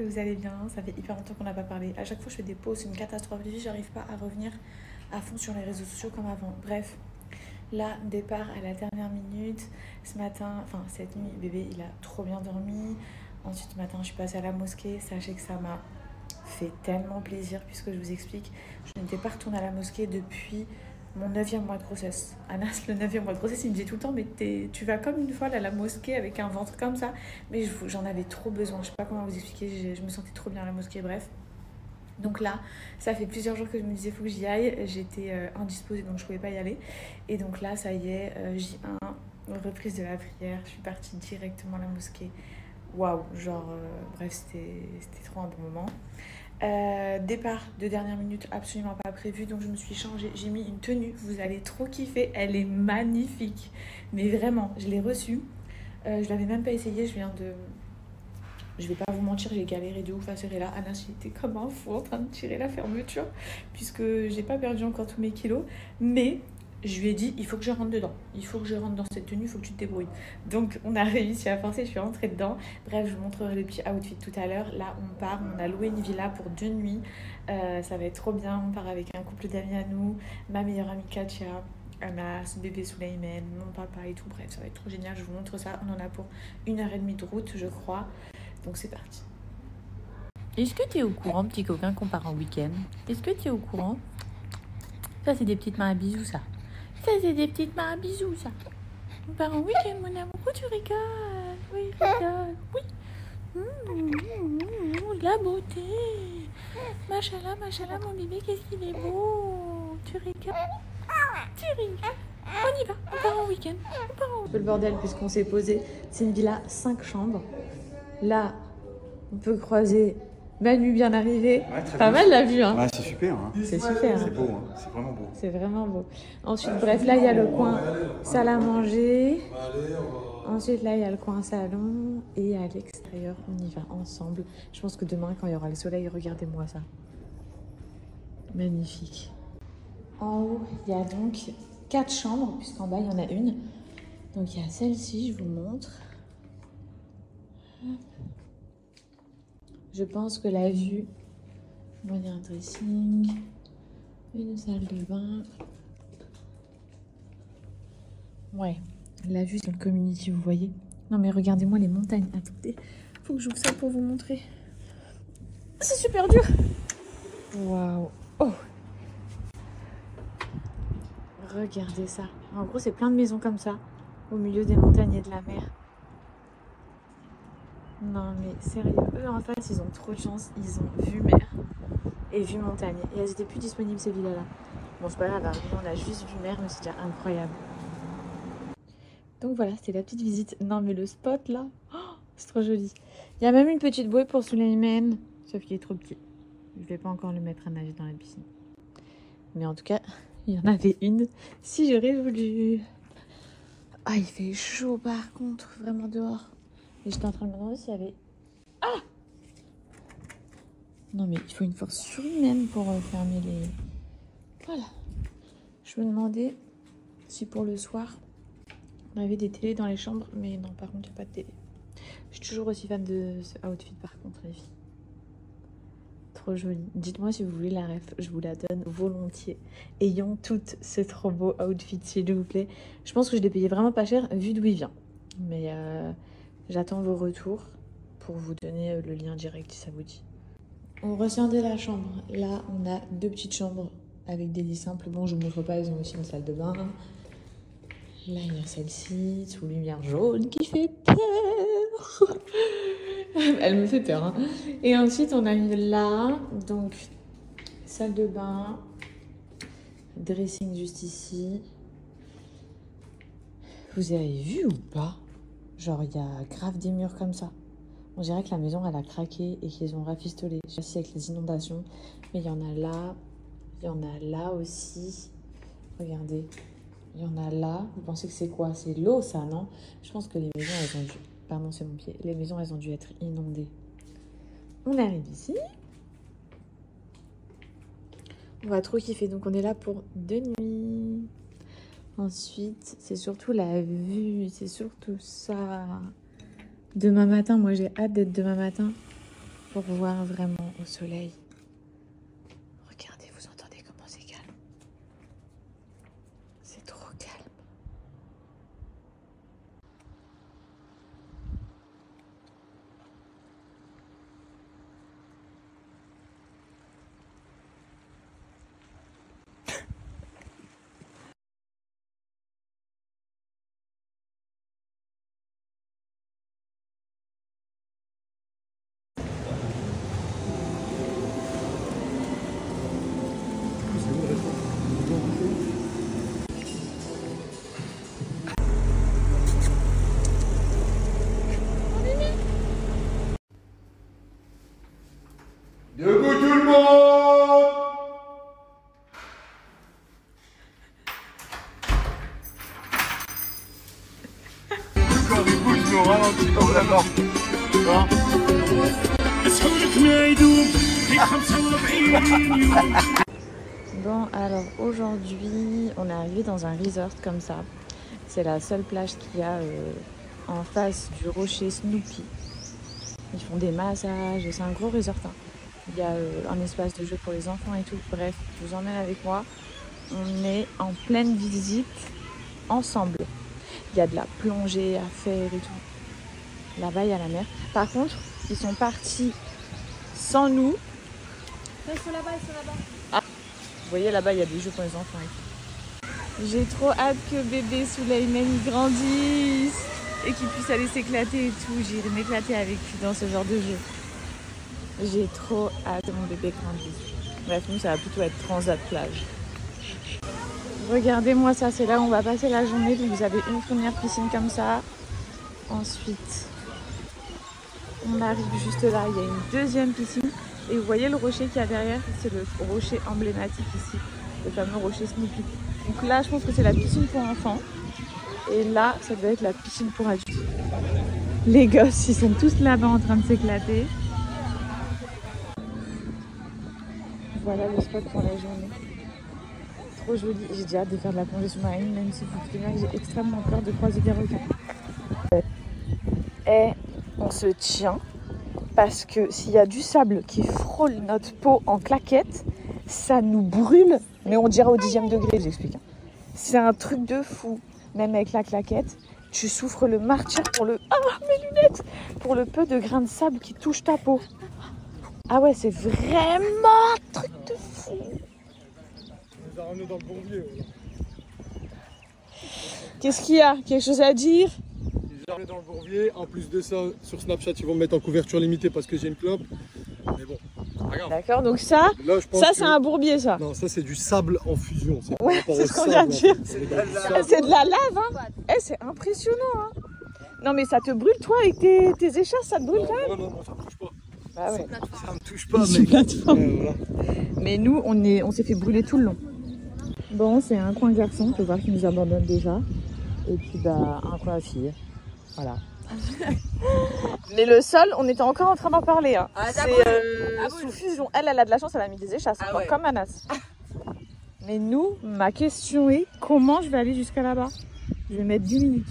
que vous allez bien. Ça fait hyper longtemps qu'on n'a pas parlé. À chaque fois, je fais des pauses, c'est une catastrophe de vie. J'arrive pas à revenir à fond sur les réseaux sociaux comme avant. Bref, là, départ à la dernière minute. Ce matin, enfin cette nuit, bébé, il a trop bien dormi. Ensuite, ce matin, je suis passée à la mosquée. Sachez que ça m'a fait tellement plaisir puisque je vous explique, je n'étais pas retournée à la mosquée depuis mon 9e mois de grossesse. Anas, le 9e mois de grossesse, il me dit tout le temps, mais tu vas comme une folle à la mosquée avec un ventre comme ça. Mais j'en avais trop besoin, je sais pas comment vous expliquer, je me sentais trop bien à la mosquée, bref. Donc là, ça fait plusieurs jours que je me disais, faut que j'y aille. J'étais indisposée, donc je pouvais pas y aller. Et donc là, ça y est, J1, reprise de la prière. Je suis partie directement à la mosquée. Waouh, genre, bref, c'était trop un bon moment. Départ de dernière minute absolument pas prévu, donc je me suis changée, j'ai mis une tenue, vous allez trop kiffer, elle est magnifique, mais vraiment, je l'ai reçue, je l'avais même pas essayée, je vais pas vous mentir, j'ai galéré de ouf à serrer là. Anna, j'étais comme un fou en train de tirer la fermeture, puisque j'ai pas perdu encore tous mes kilos, mais je lui ai dit, il faut que je rentre dedans. Il faut que je rentre dans cette tenue, il faut que tu te débrouilles. Donc, on a réussi à forcer, je suis rentrée dedans. Bref, je vous montrerai le petit outfit tout à l'heure. Là, on part, on a loué une villa pour 2 nuits. Ça va être trop bien. On part avec un couple d'amis à nous, ma meilleure amie Katia, son bébé Souleyman, mon papa et tout. Bref, ça va être trop génial. Je vous montre ça. On en a pour 1h30 de route, je crois. Donc, c'est parti. Est-ce que tu es au courant, petit coquin, qu'on part en week-end? Est-ce que tu es au courant? Ça, c'est des petites mains à bisous, ça. Ça, c'est des petites mains à bisous, ça. On part en week-end, mon amour. Oh, tu rigoles. Oui, rigole. Oui. La beauté. Machallah, machallah, mon bébé, qu'est-ce qu'il est beau. Tu rigoles. Tu rigoles. On y va. On part en week-end. Un peu le bordel puisqu'on s'est posé. C'est une villa 5 chambres. Là, on peut croiser Manu bien arrivé. Ouais, très pas bien. mal la vue, hein. Ouais, c'est super. Hein. C'est super. C'est beau, hein. C'est vraiment beau. C'est vraiment beau. Ensuite, bref, là, il y a le coin salle à manger. Ensuite, là, il y a le coin salon. Et à l'extérieur, on y va ensemble. Je pense que demain, quand il y aura le soleil, regardez-moi ça. Magnifique. En haut, il y a donc 4 chambres, puisqu'en bas, il y en a une. Donc, il y a celle-ci, je vous montre. Je pense que la vue... Bon, il y a un dressing, une salle de bain. Ouais, la vue sur le community, vous voyez. Non mais regardez-moi les montagnes. Attendez, faut que j'ouvre ça pour vous montrer. C'est super dur. Waouh. Oh. Regardez ça. En gros, c'est plein de maisons comme ça, au milieu des montagnes et de la mer. Non mais sérieux, eux en fait, ils ont trop de chance. Ils ont vue mer et vue montagne. Et elles étaient plus disponibles, ces villas-là. Bon, c'est pas grave, hein. On a juste vue mer, mais c'est déjà incroyable. Donc voilà, c'était la petite visite. Non mais le spot là, oh, c'est trop joli. Il y a même une petite bouée pour Souleyman, sauf qu'il est trop petit. Je vais pas encore le mettre à nager dans la piscine. Mais en tout cas, il y en avait une si j'aurais voulu. Ah, il fait chaud par contre, vraiment dehors. Et j'étais en train de me demander s'il y avait... Ah! Non mais il faut une force surhumaine pour fermer les... Voilà. Je me demandais si pour le soir, on avait des télés dans les chambres. Mais non, par contre, il n'y a pas de télé. Je suis toujours aussi fan de ce outfit par contre, les filles. Trop joli. Dites-moi si vous voulez la ref, je vous la donne volontiers. Ayons toutes ce trop beau outfit, s'il vous plaît. Je pense que je l'ai payé vraiment pas cher vu d'où il vient. Mais j'attends vos retours pour vous donner le lien direct si ça vous dit. On rescindait la chambre. Là, on a 2 petites chambres avec des lits simples. Bon, je vous montre pas, ils ont aussi une salle de bain. Là, il y a celle-ci, sous lumière jaune, qui fait peur. Elle me fait peur, hein. Et ensuite, on a eu là, donc, salle de bain, dressing juste ici. Vous avez vu ou pas? Genre, il y a grave des murs comme ça. On dirait que la maison, elle a craqué et qu'ils ont rafistolé. Je sais pas si avec les inondations, mais il y en a là. Il y en a là aussi. Regardez. Il y en a là. Vous pensez que c'est quoi? C'est l'eau, ça, non? Je pense que les maisons, elles ont dû... Pardon, c'est mon pied. Les maisons, elles ont dû être inondées. On arrive ici. On va trop kiffer. Donc, on est là pour 2 nuits. Ensuite, c'est surtout la vue. C'est surtout ça. Demain matin, moi, j'ai hâte d'être demain matin. pour voir vraiment au soleil. Regardez, vous entendez comment c'est calme? C'est trop calme. Debout tout le monde! Quand je bouge, je me ralentis comme la mort. Bon, alors aujourd'hui, on est arrivé dans un resort comme ça. C'est la seule plage qu'il y a en face du rocher Snoopy. Ils font des massages, c'est un gros resort. Hein. Il y a un espace de jeu pour les enfants et tout. Bref, je vous emmène avec moi. On est en pleine visite ensemble. Il y a de la plongée à faire et tout. Là-bas, il y a la mer. Par contre, ils sont partis sans nous. Ils sont là-bas, ils sont là-bas. Ah, vous voyez, là-bas, il y a des jeux pour les enfants et tout. J'ai trop hâte que bébé Souleymane grandisse et qu'il puisse aller s'éclater et tout. J'irai m'éclater avec lui dans ce genre de jeu. J'ai trop hâte que mon bébé grandisse. Bref, nous, ça va plutôt être transat plage. Regardez-moi ça, c'est là où on va passer la journée. Donc vous avez une première piscine comme ça. Ensuite, on arrive juste là, il y a une deuxième piscine. Et vous voyez le rocher qu'il y a derrière, c'est le rocher emblématique ici, le fameux rocher Snoopy. Donc là, je pense que c'est la piscine pour enfants. Et là, ça doit être la piscine pour adultes. Les gosses, ils sont tous là-bas en train de s'éclater. Voilà le spot pour la journée. Trop joli. J'ai déjà hâte de faire de la plongée sous-marine, même si vous pouvez bien que j'ai extrêmement peur de croiser des requins. Et on se tient parce que s'il y a du sable qui frôle notre peau en claquettes, ça nous brûle, mais on dirait au 10e degré, j'explique. C'est un truc de fou. Même avec la claquette, tu souffres le martyre pour le... Ah, mes lunettes! Pour le peu de grains de sable qui touchent ta peau. Ah ouais, c'est vraiment un truc de fou. On nous a ramenés dans le bourbier. Qu'est-ce qu'il y a? Quelque chose à dire? Ils nous ont ramenés dans le bourbier. En plus de ça, sur Snapchat, ils vont me mettre en couverture limitée parce que j'ai une clope. Mais bon, regarde. D'accord, donc ça, Là, je pense ça que... c'est un bourbier, ça. Non, ça c'est du sable en fusion. Ouais, c'est ce qu'on vient de dire. C'est de la lave, hein. Eh, c'est impressionnant, hein. Non, mais ça te brûle, toi, avec tes échasses, ça te brûle quand même? Non, ça me touche pas. Bah ouais. Ça me touche pas, mec. Voilà. Mais nous, on s'est fait brûler tout le long. Bon, c'est un coin garçon, on peut voir qu'il nous abandonne déjà. Et puis, bah, un coin fille. Voilà. Mais le sol, on était encore en train d'en parler. Hein. Ah, c'est sous fusion. Elle a de la chance, elle a mis des échasses, ouais. comme Anas. Mais nous, ma question est, comment je vais aller jusqu'à là-bas? Je vais mettre 10 minutes.